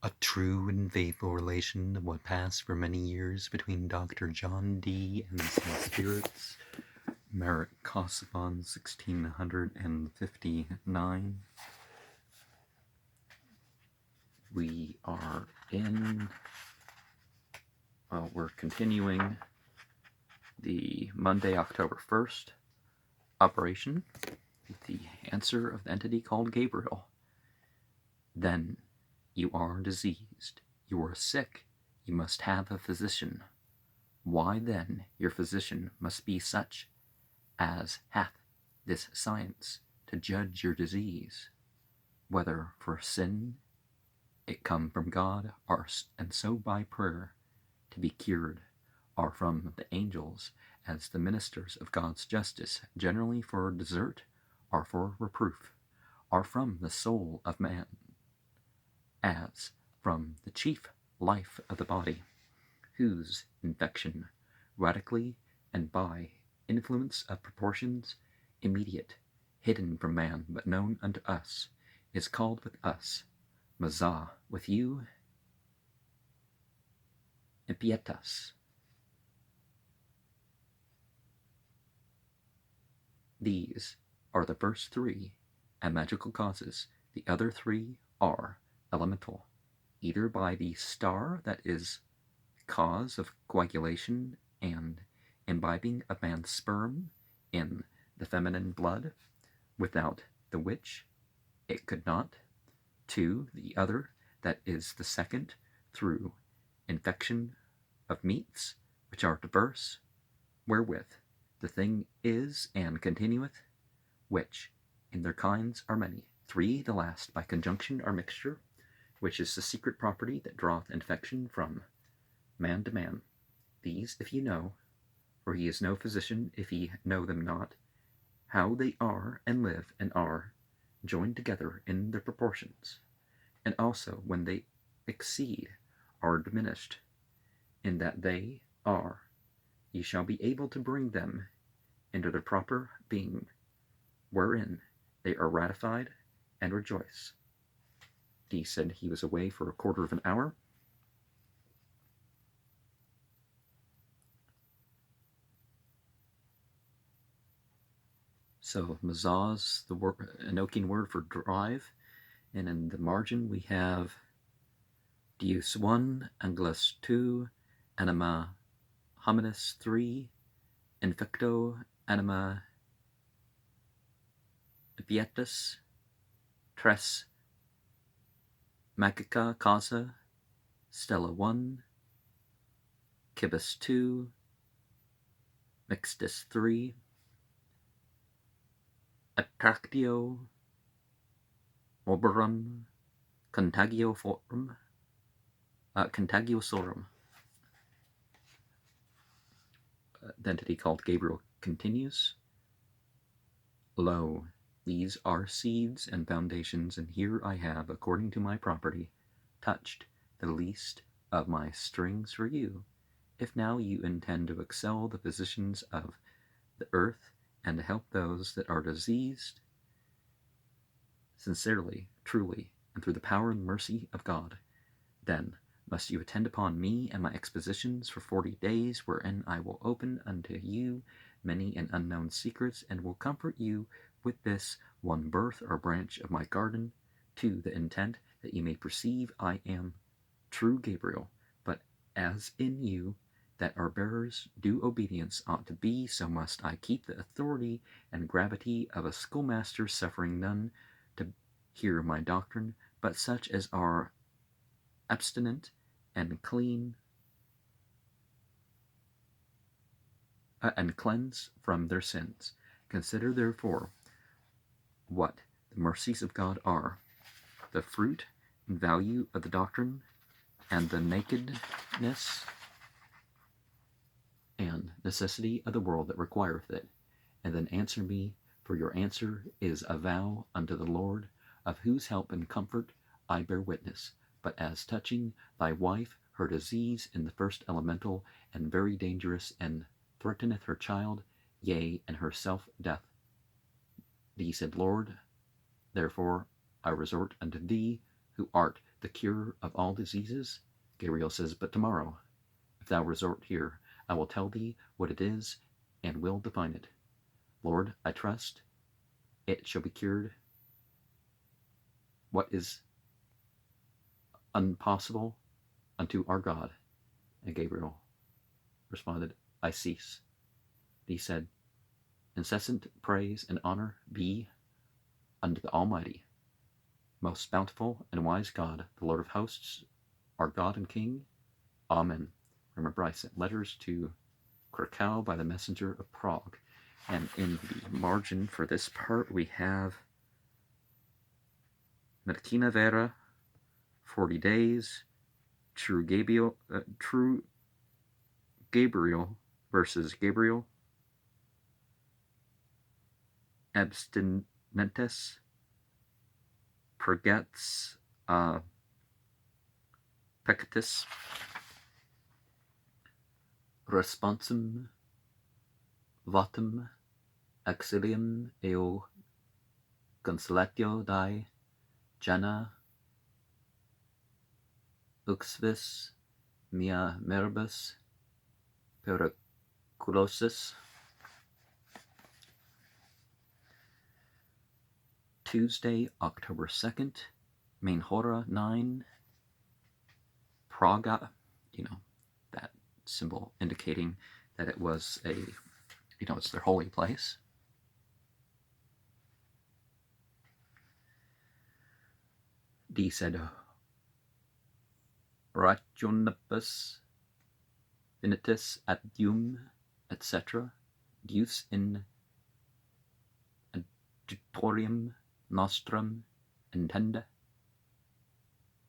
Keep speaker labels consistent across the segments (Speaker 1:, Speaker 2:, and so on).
Speaker 1: A true and faithful relation of what passed for many years between Dr. John Dee and some spirits. Meric Casaubon, 1659. We are we're continuing the Monday, October 1st operation with the answer of the entity called Gabriel. Then you are diseased, you are sick, you must have a physician. Why then your physician must be such as hath this science to judge your disease, whether for sin it come from God, and so by prayer to be cured, or from the angels, as the ministers of God's justice, generally for desert, or for reproof, or from the soul of man, as from the chief life of the body, whose infection, radically and by influence of proportions, immediate, hidden from man, but known unto us, is called with us, Mazah, with you, impietas. These are the first three, and magical causes. The other three are elemental, either by the star that is cause of coagulation and imbibing of man's sperm in the feminine blood, without the which it could not. 2. The other, that is the second, through infection of meats, which are diverse, wherewith the thing is and continueth, which in their kinds are many. 3. The last, by conjunction or mixture, which is the secret property that draweth infection from man to man. These, if ye know, for he is no physician if ye know them not, how they are and live and are joined together in their proportions, and also when they exceed or diminished, in that they are, ye shall be able to bring them into their proper being, wherein they are ratified and rejoice. Dee said he was away for a quarter of an hour. So Mazah's the Enochian word for drive, and in the margin we have Deus 1, Angelus 2, Anima Hominis 3, Infecto Anima Pietas, Tres Magica Causa, Stella 1, Kibus 2, Mixtus 3, Attractio Oberum, Contagiosorum. The entity called Gabriel continues. Lo, these are seeds and foundations, and here I have, according to my property, touched the least of my strings for you. If now you intend to excel the physicians of the earth, and to help those that are diseased, sincerely, truly, and through the power and mercy of God, then must you attend upon me and my expositions for 40 days, wherein I will open unto you many and unknown secrets, and will comfort you with this one birth or branch of my garden, to the intent that you may perceive I am true Gabriel, but as in you that our bearers do obedience ought to be, so must I keep the authority and gravity of a schoolmaster, suffering none to hear my doctrine, but such as are abstinent and clean and cleanse from their sins. Consider therefore what the mercies of God are, the fruit and value of the doctrine, and the nakedness and necessity of the world that requireth it, and then answer me, for your answer is a vow unto the Lord, of whose help and comfort I bear witness. But as touching thy wife, her disease in the first elemental, and very dangerous, and threateneth her child, yea, and herself death. Thee said, Lord, therefore I resort unto thee, who art the the cure of all diseases? Gabriel says, but tomorrow, if thou resort here, I will tell thee what it is and will define it. Lord, I trust it shall be cured. What is impossible unto our God? And Gabriel responded, I cease. He said, incessant praise and honor be unto the Almighty, most bountiful and wise God, the Lord of hosts, our God and King. Amen. Remember, I sent letters to Krakow by the messenger of Prague. And in the margin for this part, we have Martina Vera, 40 days, True Gabriel versus Gabriel, Abstinentes, Purgats, Peccatus, Responsum, Votum, Exilium eo consolatio die, Jana, Uxvis, mia meribus, periculosis. Tuesday, October 2nd, main hora 9, Praga, that symbol indicating that it was it's their holy place. D said, rationibus finitus ad Deum, etc. Deus in adjutorium nostrum intenda,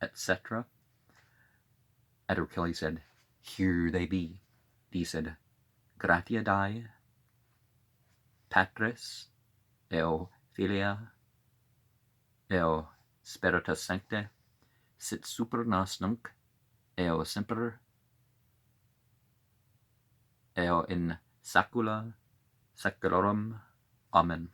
Speaker 1: etc. Edward Kelly said, here they be. D said, gratia Dei, Patris, eo Filia, eo Spiritus Sancte, sit super nos nunc, eo semper, eo in saecula saeculorum. Amen.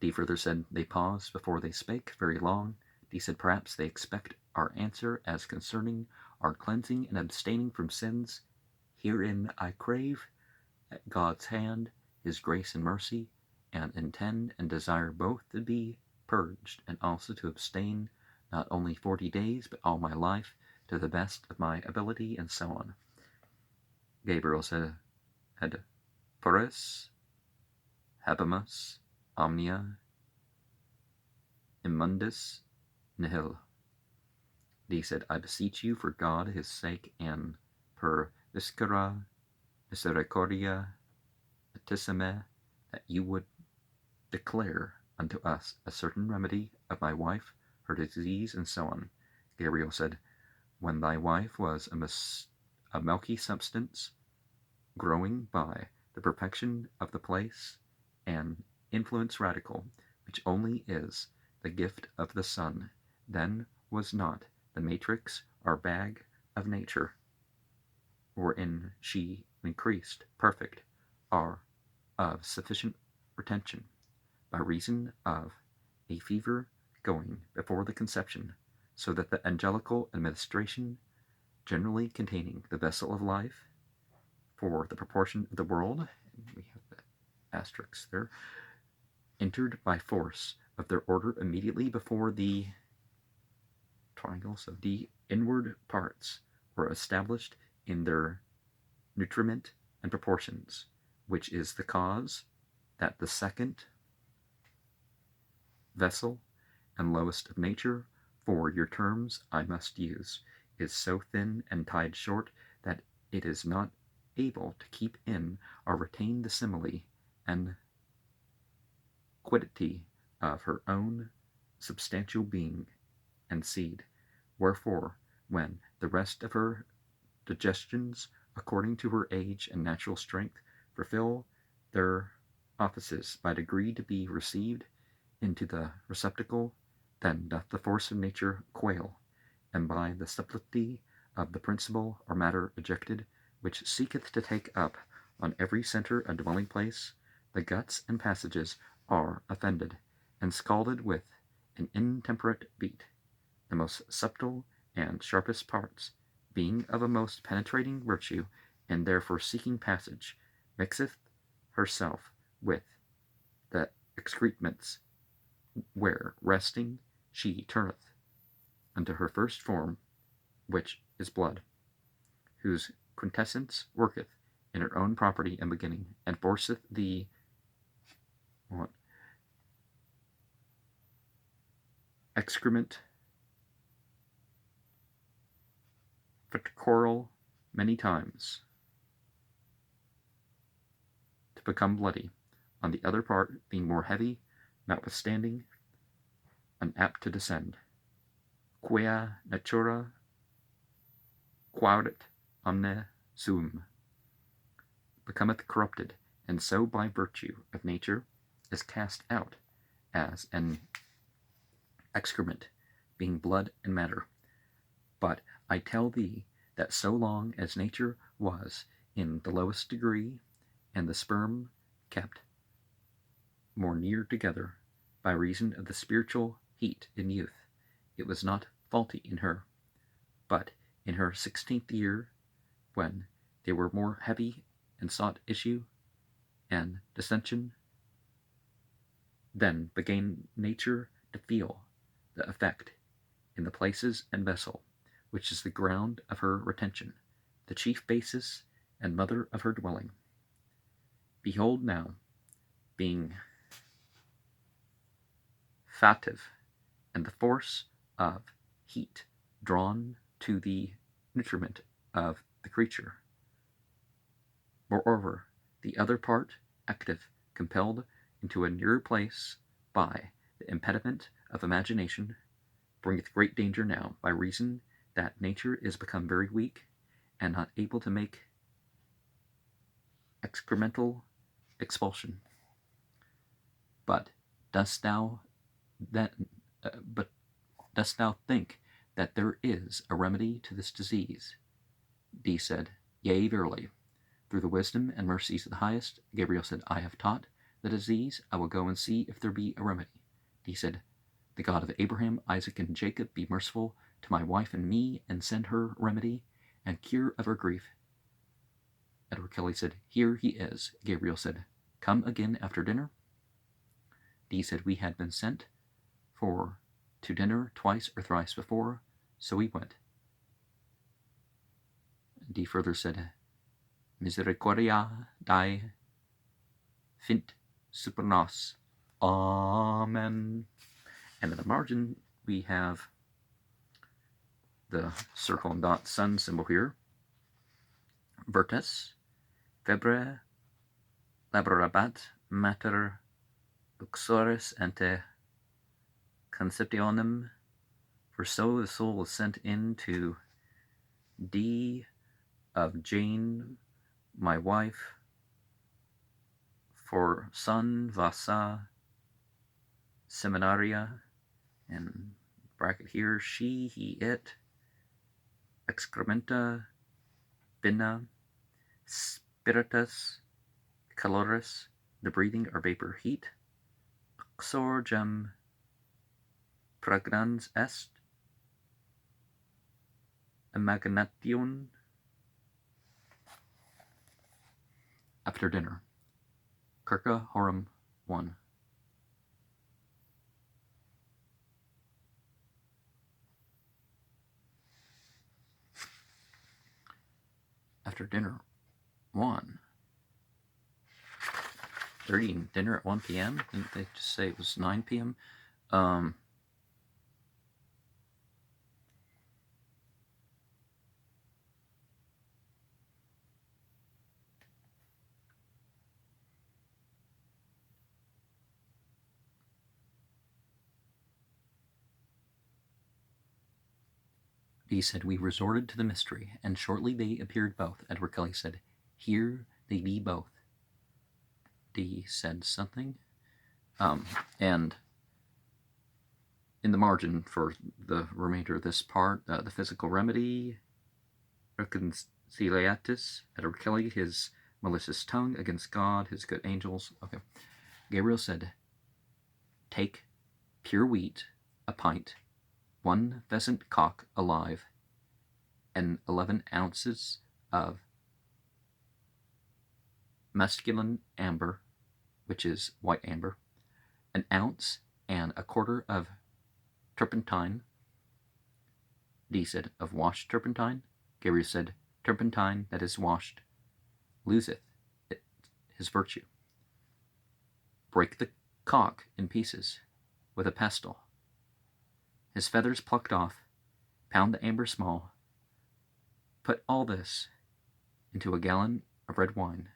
Speaker 1: D further said, they paused before they spake very long. D said, perhaps they expect our answer as concerning our cleansing and abstaining from sins. Herein I crave at God's hand his grace and mercy, and intend and desire both to be purged and also to abstain not only 40 days but all my life to the best of my ability, and so on. Gabriel said, ad pores habemus omnia immundus nihil. D said, I beseech you for God his sake and per viscera misericordia attissime, that you would declare unto us a certain remedy of my wife, her disease, and so on. Gabriel said, when thy wife was a milky substance, growing by the perfection of the place, and influence radical, which only is the gift of the Son, then was not the matrix or bag of nature, wherein she increased, perfect, or of sufficient retention, by reason of a fever going before the conception, so that the angelical administration, generally containing the vessel of life, for the proportion of the world, and we have the asterisk there, entered by force of their order immediately before the triangle, so the inward parts were established in their nutriment and proportions, which is the cause that the second vessel and lowest of nature, for your terms I must use, is so thin and tied short that it is not able to keep in or retain the simile and quiddity of her own substantial being and seed. Wherefore, when the rest of her digestions, according to her age and natural strength, fulfill their offices by degree to be received into the receptacle, then doth the force of nature quail, and by the subtlety of the principle or matter ejected, which seeketh to take up on every centre a dwelling place, the guts and passages are offended, and scalded with an intemperate beat, the most subtle and sharpest parts, being of a most penetrating virtue, and therefore seeking passage, mixeth herself with the excrements, where, resting, she turneth unto her first form, which is blood, whose quintessence worketh in her own property and beginning, and forceth the excrement verticoral many times to become bloody, on the other part being more heavy, notwithstanding, unapt to descend. Quia natura quaudet omne suum, becometh corrupted, and so by virtue of nature is cast out, as an excrement, being blood and matter. But I tell thee that so long as nature was in the lowest degree, and the sperm kept more near together, by reason of the spiritual heat in youth, it was not faulty in her. But in her 16th year, when they were more heavy and sought issue and dissension, then began nature to feel the effect in the places and vessel, which is the ground of her retention, the chief basis and mother of her dwelling. Behold now, being fative, and the force of heat drawn to the nutriment of the creature. Moreover, the other part, active, compelled into a nearer place by the impediment of imagination, bringeth great danger now, by reason that nature is become very weak, and not able to make excremental expulsion. But dost thou think that there is a remedy to this disease? D said, Yea, verily. Through the wisdom and mercies of the highest, Gabriel said, I have taught the disease. I will go and see if there be a remedy. D said, The God of Abraham, Isaac, and Jacob be merciful to my wife and me, and send her remedy and cure of her grief. Edward Kelly said, Here he is. Gabriel said, Come again after dinner. D said, We had been sent for to dinner twice or thrice before, so we went. D further said, Misericordia Dei fint super nos. Amen. And in the margin, we have the circle and dot sun symbol here. Vertes, febre, laborabat mater uxoris ante conceptionem, for so the soul is sent into D of Jane, my wife, for son vasa seminaria, and bracket here, she, he, it, excrementa, bina, spiritus, caloris, the breathing or vapor heat, exorgem pragnans est, imagination, after dinner. Kirka Horum 1. After dinner 1. They're eating dinner at 1 p.m. Didn't they just say it was 9 p.m.? D said, We resorted to the mystery, and shortly they appeared both. Edward Kelly said, Here they be both. D said something. And in the margin for the remainder of this part, the physical remedy, reconciliatis, Edward Kelly, his malicious tongue against God, his good angels. Okay. Gabriel said, Take pure wheat, a pint, 1 pheasant cock alive, and 11 ounces of masculine amber, which is white amber, an ounce and a quarter of turpentine. D said, of washed turpentine. Gabriel said, turpentine that is washed loseth his virtue. Break the cock in pieces with a pestle. His feathers plucked off, pound the amber small, put all this into a gallon of red wine.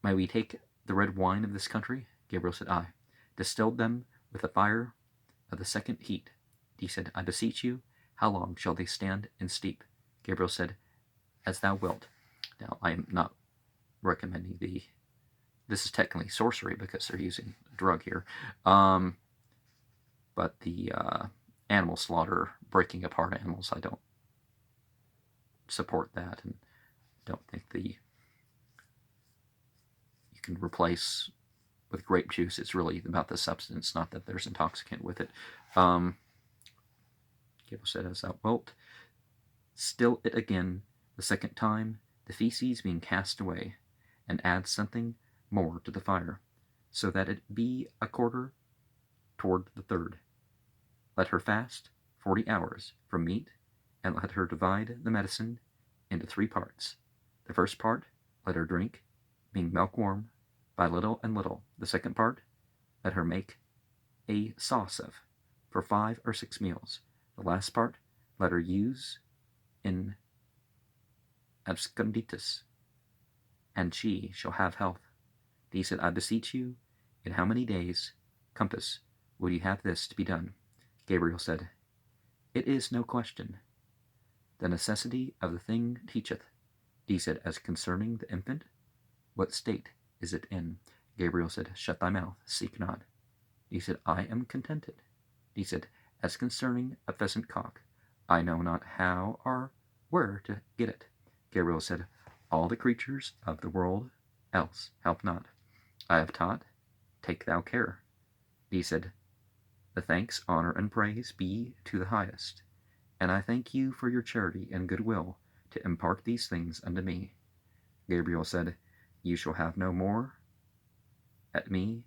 Speaker 1: May we take the red wine of this country? Gabriel said, Aye. Distilled them with the fire of the second heat. He said, I beseech you, how long shall they stand in steep? Gabriel said, as thou wilt. Now, I am not recommending this is technically sorcery because they're using a drug here. But the animal slaughter, breaking apart animals, I don't support that, and don't think you can replace with grape juice. It's really about the substance, not that there's intoxicant with it. Gabriel said, as thou wilt. Still it again the second time, the feces being cast away, and add something more to the fire, so that it be a quarter toward the third. Let her fast 40 hours from meat, and let her divide the medicine into 3 parts. The first part let her drink, being milk warm, by little and little. The second part let her make a sauce of, for 5 or 6 meals. The last part let her use in absconditus, and she shall have health. He said, I beseech you, in how many days compass would you have this to be done? Gabriel said, it is no question. The necessity of the thing teacheth. He said, as concerning the infant, what state is it in? Gabriel said, shut thy mouth, seek not. He said, I am contented. He said, as concerning a pheasant cock, I know not how or where to get it. Gabriel said, all the creatures of the world else help not. I have taught, take thou care. He said, the thanks, honor, and praise be to the highest, and I thank you for your charity and goodwill to impart these things unto me. Gabriel said, you shall have no more at me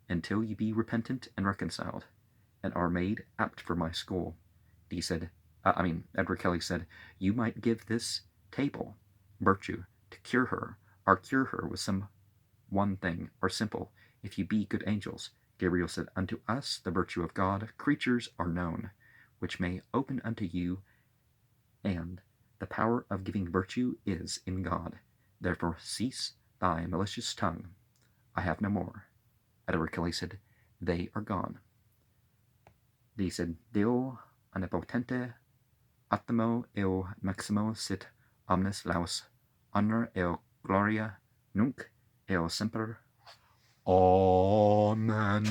Speaker 1: until ye be repentant and reconciled, and are made apt for my school. He said, Edward Kelly said, you might give this table virtue to cure her, or cure her with some one thing, or simple, if you be good angels. Gabriel said, unto us the virtue of God creatures are known, which may open unto you, and the power of giving virtue is in God. Therefore cease thy malicious tongue. I have no more. Edward Kelly said, they are gone. He said, Deo omnipotente, optimo eo maximo sit omnes laus, honor eo gloria, nunc eo semper. Amen.